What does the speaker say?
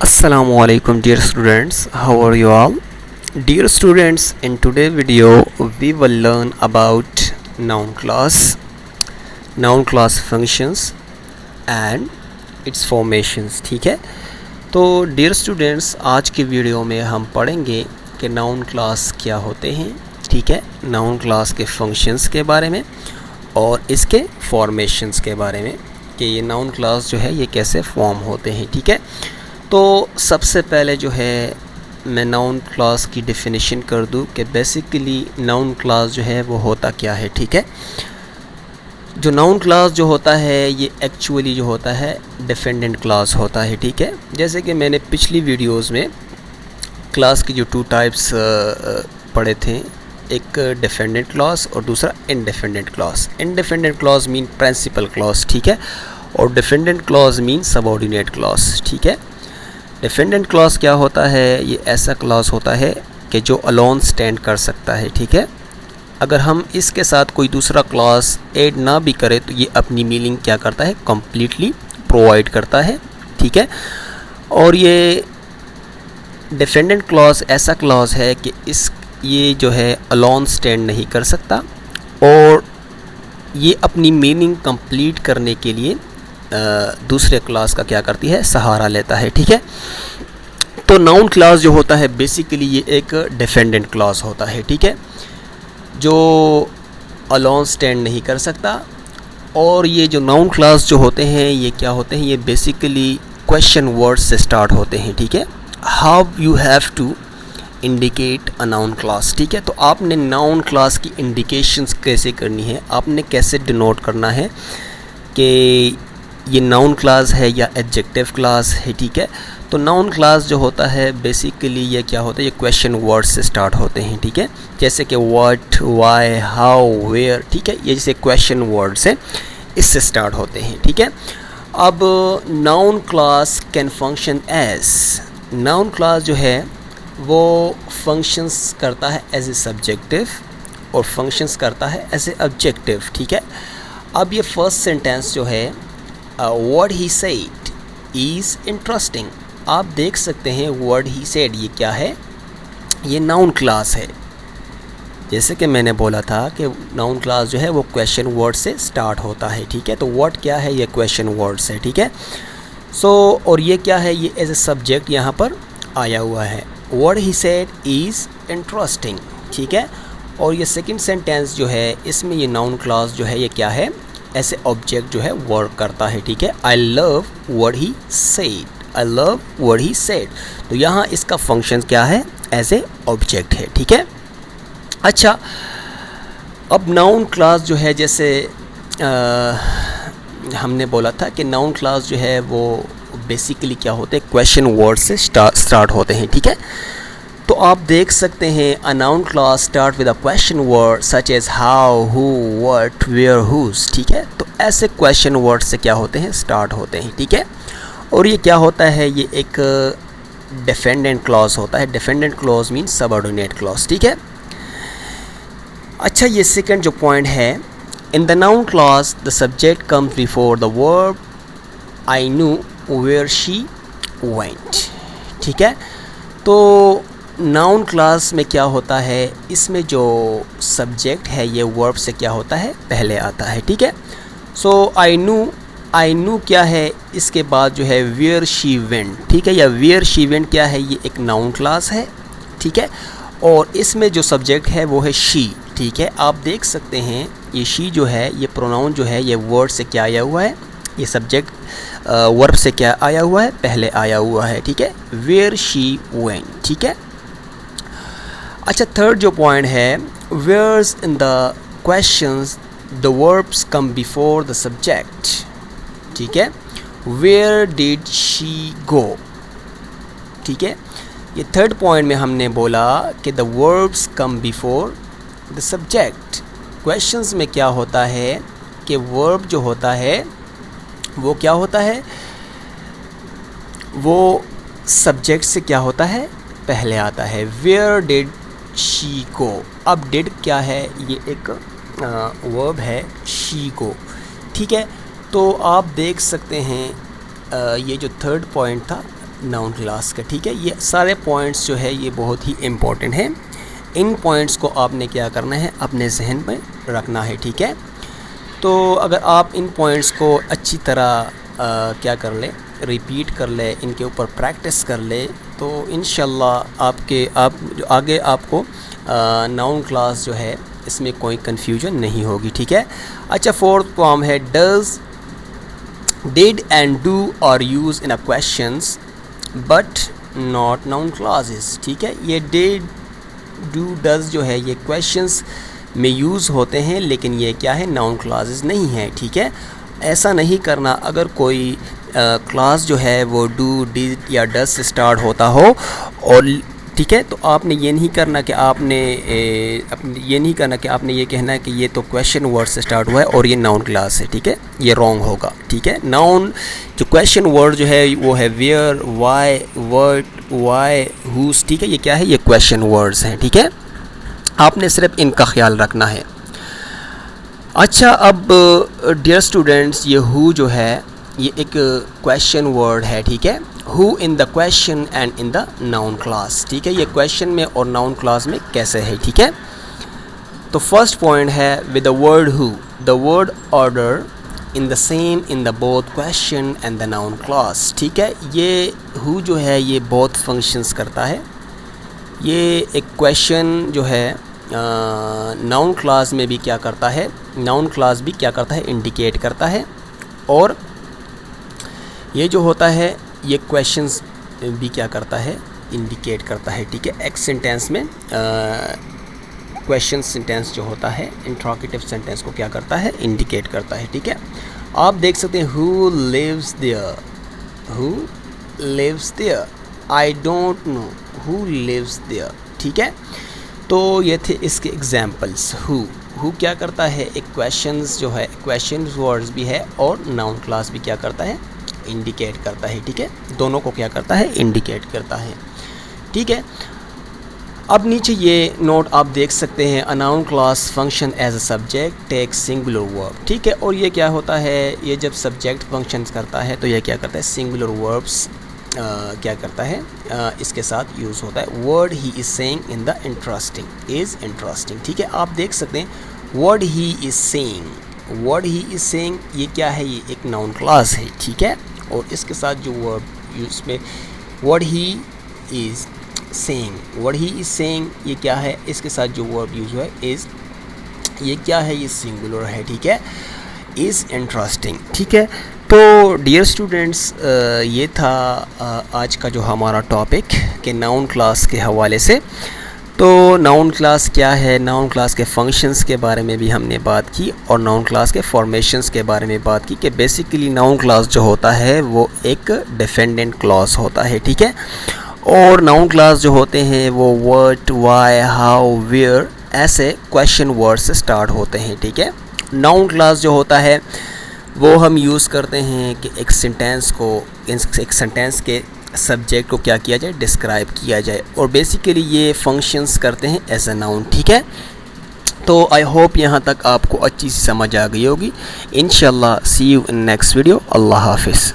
Assalamualaikum dear students, how are you all? Dear students, in today's video we will learn about noun class functions and its formations. ठीक है, तो dear students आज की video में हम पढ़ेंगे कि नाउन क्लास क्या होते हैं. ठीक है, नाउन क्लास के फंक्शंस के बारे में और इसके फॉर्मेशंस के बारे में कि ये नाउन क्लास जो है ये कैसे फॉर्म होते हैं. ठीक है, तो सबसे पहले जो है मैं नाउन क्लास की डेफिनेशन कर दूं कि बेसिकली नाउन क्लास जो है वो होता क्या है. ठीक है, जो नाउन क्लास जो होता है ये एक्चुअली जो होता है डिफेंडेंट क्लास होता है. ठीक है, जैसे कि मैंने पिछली वीडियोस में क्लास की जो टू टाइप्स पढ़े थे, एक डिफेंडेंट क्लास और दूसरा independent class. Independent class mean principal class. ठीक है, और dependent class mean subordinate class. ठीक है, डिफेंडेंट क्लास क्या होता है, ये ऐसा क्लास होता है कि जो अलोन स्टैंड कर सकता है. ठीक है, अगर हम इसके साथ कोई दूसरा क्लास ऐड ना भी करें तो ये अपनी मीनिंग क्या करता है, कम्प्लीटली प्रोवाइड करता है. ठीक है, और ये डिफेंडेंट क्लास ऐसा क्लास है कि ये जो है अलोन स्टैंड नहीं कर सकता और ये अपनी मीनिंग कंप्लीट करने के लिए दूसरे क्लास का क्या करती है, सहारा लेता है. ठीक है, तो नाउन क्लास जो होता है बेसिकली ये एक डिफेंडेंट क्लास होता है. ठीक है, जो अलोन स्टैंड नहीं कर सकता. और ये जो नाउन क्लास जो होते हैं ये क्या होते हैं, ये बेसिकली क्वेश्चन वर्ड से स्टार्ट होते हैं. ठीक है, how you have to indicate a noun class. ठीक है, तो आपने नाउन क्लास की इंडिकेशंस कैसे करनी है, आपने कैसे डिनोट करना है कि ये नाउन क्लास है या एडजेक्टिव क्लास है. ठीक है, तो नाउन क्लास जो होता है बेसिकली ये क्या होता है, ये क्वेश्चन वर्ड से स्टार्ट होते हैं. ठीक है, जैसे कि व्हाट, व्हाई, हाउ, वेयर. ठीक है, ये जैसे क्वेश्चन वर्ड से इससे स्टार्ट होते हैं. ठीक है, अब noun class can function as, noun class जो है वो फंक्शंस करता है एज ए सब्जेक्टिव और फंक्शंस करता है एज ए ऑब्जेक्टिव. ठीक है, अब ये फर्स्ट सेंटेंस जो है what he said is interesting, आप देख सकते हैं व्हाट ही सेड ये क्या है, ये नाउन क्लास है. जैसे कि मैंने बोला था कि नाउन क्लास जो है वो क्वेश्चन वर्ड से स्टार्ट होता है. ठीक है, तो व्हाट क्या है, ये क्वेश्चन वर्ड से. ठीक है, सो और ये क्या है, ये एज ए सब्जेक्ट यहाँ पर आया हुआ है. What he said is interesting. ठीक है, और ये सेकंड सेंटेंस जो है इसमें ये नाउन क्लास जो है ये क्या है, ऐसे ऑब्जेक्ट जो है वर्क करता है. ठीक है, I love what he said, I love what he said, तो यहाँ इसका फंक्शन क्या है, एज ए ऑब्जेक्ट है. ठीक है, अच्छा अब नाउन क्लास जो है जैसे हमने बोला था कि नाउन क्लास जो है वो बेसिकली क्या होते हैं, क्वेश्चन वर्ड से स्टार्ट होते हैं. ठीक है, तो आप देख सकते हैं a noun class start with a question word such as how, who, what, where, whose. ठीक है, तो ऐसे क्वेश्चन वर्ड से क्या होते हैं, स्टार्ट होते हैं. ठीक है, और ये क्या होता है, ये एक डिफेंडेंट क्लॉज होता है. Dependent clause mean subordinate clause. ठीक है, अच्छा ये सेकंड जो पॉइंट है, in the noun clause the subject comes before the verb I knew where she went. ठीक है, तो नाउन क्लास में क्या होता है, इसमें जो सब्जेक्ट है ये वर्ब से क्या होता है, पहले आता है. ठीक है, सो आई न्यू क्या है, इसके बाद जो है वेयर शी वेंट. ठीक है, या वेयर शी वेंट क्या है, ये एक नाउन क्लास है. ठीक है, और इसमें जो सब्जेक्ट है वो है शी. ठीक है, आप देख सकते हैं ये शी जो है, ये प्रोनाउन जो है ये वर्ड से क्या आया हुआ है, ये सब्जेक्ट वर्ब से क्या आया हुआ है, पहले आया हुआ है. ठीक है, वेयर शी वेंट. ठीक है, अच्छा थर्ड जो पॉइंट है, where's in the questions the verbs come before the subject. ठीक है, वेयर डिड शी गो. ठीक है, ये थर्ड पॉइंट में हमने बोला कि the verbs come before the subject. Questions में क्या होता है कि वर्ब जो होता है वो क्या होता है, वो सब्जेक्ट से क्या होता है, पहले आता है. वेयर डिड शी गो, अब डिड क्या है, ये एक वर्ब है, शी गो. ठीक है, तो आप देख सकते हैं ये जो थर्ड पॉइंट था नाउन क्लास का, ठीक है। ये सारे पॉइंट्स जो है ये बहुत ही इम्पोर्टेंट हैं। इन पॉइंट्स को आपने क्या करना है, अपने जहन में रखना है, ठीक है। तो अगर आप इन पॉइंट्स को अच्छी तरह क्या कर ले, रिपीट कर ले, इनके ऊपर प्रैक्टिस कर ले, तो इंशाल्लाह आगे आपको नाउन क्लास जो है इसमें कोई कन्फ्यूजन नहीं होगी, ठीक है। अच्छा, फोर्थ फॉर्म है does, did and do are use in a questions but not noun classes, ठीक है। ये डिड, डू, डज जो है ये क्वेश्चंस में यूज़ होते हैं, लेकिन ये क्या है, नाउन क्लासेस नहीं है, ठीक है। ऐसा नहीं करना। अगर कोई क्लास जो है वो डू, डिड या डज से स्टार्ट होता हो और ठीक है, तो आपने ये नहीं करना कि आपने ये कहना है कि ये तो क्वेश्चन वर्ड से स्टार्ट हुआ है और ये नाउन क्लास है, ठीक है। ये रॉन्ग होगा, ठीक है। नाउन जो क्वेश्चन वर्ड जो है वो है where, why, what, why, whose, ठीक है। ये क्या है, ये क्वेश्चन वर्ड्स हैं, ठीक है। आपने सिर्फ इनका ख्याल रखना है। अच्छा, अब डियर स्टूडेंट्स, ये हु जो है ये एक क्वेश्चन वर्ड है, ठीक है। Who in the question and in the noun class, ठीक है। ये क्वेश्चन में और नाउन क्लास में कैसे है, ठीक है। तो फर्स्ट पॉइंट है with the word who, the word order in the same in the both question and the noun class, ठीक है। ये हु जो है ये बोथ फंक्शंस करता है। ये एक क्वेश्चन जो है नाउन क्लास में भी क्या करता है, नाउन क्लास भी क्या करता है, इंडिकेट करता है। और ये जो होता है ये क्वेश्चंस भी क्या करता है, इंडिकेट करता है, ठीक है। एक सेंटेंस में क्वेश्चन सेंटेंस जो होता है, इंट्रोगेटिव सेंटेंस को क्या करता है, इंडिकेट करता है, ठीक है। आप देख सकते हैं who lives there, who lives there, I don't know who lives there, ठीक है। तो ये थे इसके एग्जाम्पल्स। हु क्या करता है, एक क्वेश्चंस जो है, क्वेश्चन वर्ड्स भी है और नाउन क्लास भी क्या करता है, इंडिकेट करता है, ठीक है। दोनों को क्या करता है, इंडिकेट करता है, ठीक है। अब नीचे ये नोट आप देख सकते हैं, a noun class function as a subject take singular verb, ठीक है। और ये क्या होता है, ये जब सब्जेक्ट फंक्शंस करता है तो ये क्या करता है, सिंगुलर वर्ब्स क्या करता है, इसके साथ यूज़ होता है। Word he is saying in the interesting, is interesting, ठीक है। आप देख सकते हैं word he is saying, word he is saying ये क्या है, ये एक नाउन क्लास है, ठीक है। और इसके साथ जो वर्ड यूज़ में word he is saying, word he is saying ये क्या है, इसके साथ जो वर्ड यूज़ हुआ है इज़, ये क्या है, ये सिंगुलर है, ठीक है, इज़ इंटरेस्टिंग, ठीक है। तो डियर स्टूडेंट्स, ये था आज का जो हमारा टॉपिक कि नाउन क्लास के हवाले से। तो नाउन क्लास क्या है, नाउन क्लास के फंक्शंस के बारे में भी हमने बात की और नाउन क्लास के फॉर्मेशंस के बारे में बात की कि बेसिकली नाउन क्लास जो होता है वो एक डिपेंडेंट क्लॉज होता है, ठीक है। और नाउन क्लास जो होते हैं वो व्हाट, व्हाई, हाउ, वेयर ऐसे क्वेश्चन वर्ड से स्टार्ट होते हैं, ठीक है। नाउन क्लास जो होता है वो हम यूज़ करते हैं कि एक सेंटेंस को, एक सेंटेंस के सब्जेक्ट को क्या किया जाए, डिस्क्राइब किया जाए। और बेसिकली ये फंक्शंस करते हैं एज अ नाउन, ठीक है। तो आई होप यहाँ तक आपको अच्छी सी समझ आ गई होगी। इंशाल्लाह सी यू इन नेक्स्ट वीडियो। अल्लाह हाफिज़।